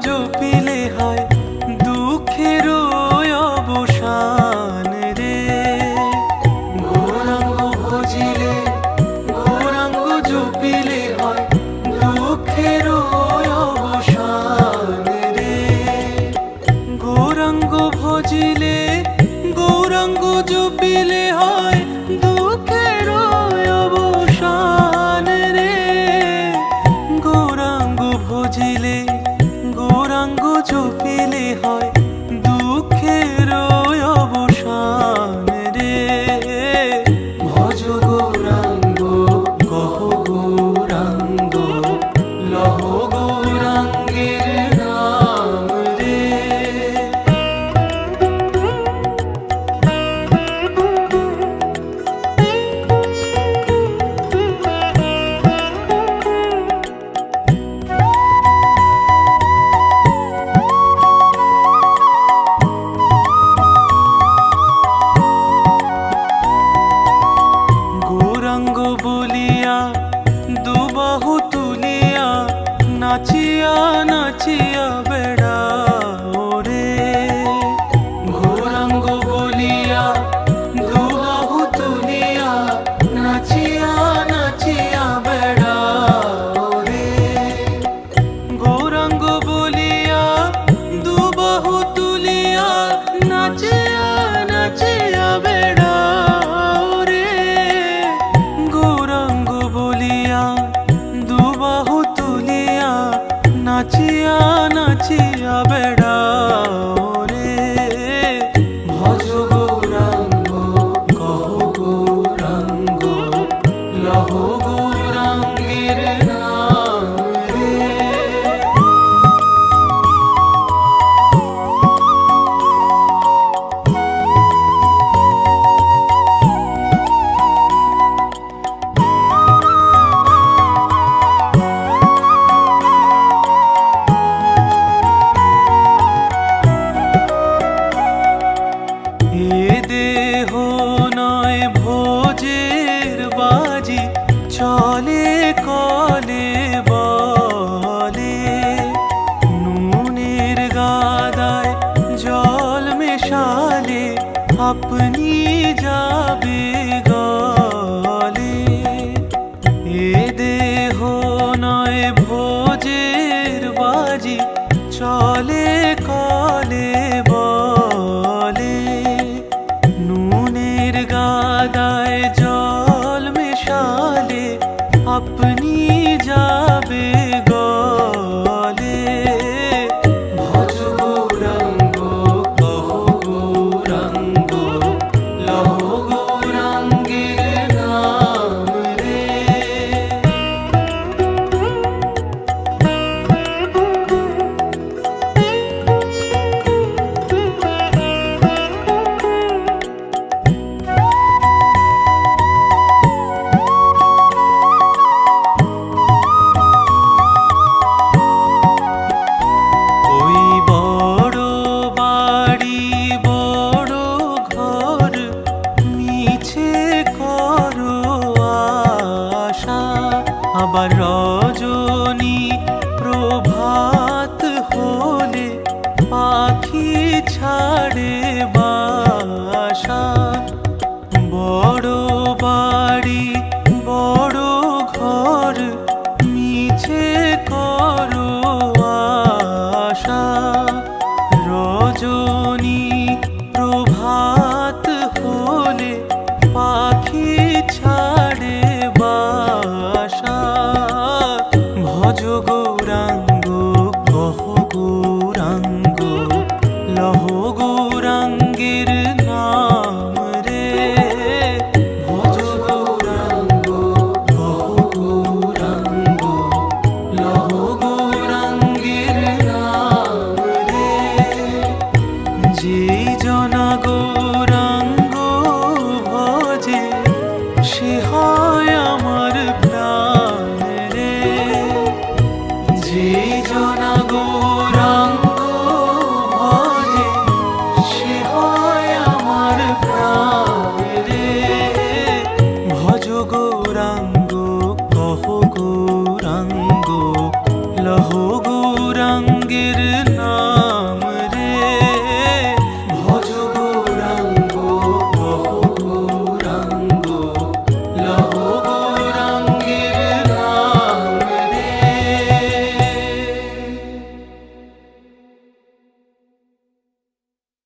জপিলে হয় দুঃখের অবসান রে। গৌরাঙ্গ ভজিলে গৌরাঙ্গ জপিলে হয় দুঃখের অবসান রে। গৌরাঙ্গ ভজিলে গৌরাঙ্গ জপিলে হয় দুঃখের অবসান রে। গৌরাঙ্গ ভজিলে গৌরাঙ্গ জপিলে হয় দুঃখের অবসান রে। ভজ গৌরাঙ্গ কহ গৌরাঙ্গ লহ গৌরাঙ্গের নাম রে। গৌরাঙ্গ বলিয়া দুবাহু তুলিয়া নাচিয়া নাচিয়া বেড়াও রে। গৌরাঙ্গ বলিয়া দুবাহু তুলিয়া নাচিয়া নাচিয়া বেড়াও রে। গৌরাঙ্গ বলিয়া দুবাহু তুলিয়া নাচিয়া নাচিয়া বেড়াও রে। গৌরাঙ্গ বলিয়া দুবাহু তুলিয়া নাচিয়া নাচিয়া বেড়াও রে। ভজ গৌরাঙ্গ কহ গৌরাঙ্গ লহ গৌরাঙ্গের নাম রে। এ দেহ নয় ভোজের বাজি চলে কলে বলে। নুনের গাদায় জল মেশালে আপনি যাবে গলে। এ দেহ নয় ভোজের বাজি চলে কলে বলে। নুনের গাদায় জল মেশালে আপনি যাবে গলে। ভজ গৌরাঙ্গ কহ গৌরাঙ্গ লহ গৌরাঙ্গের নাম রে। ওই বড় বাড়ি বড় ঘর মিছে করো আশা। আবার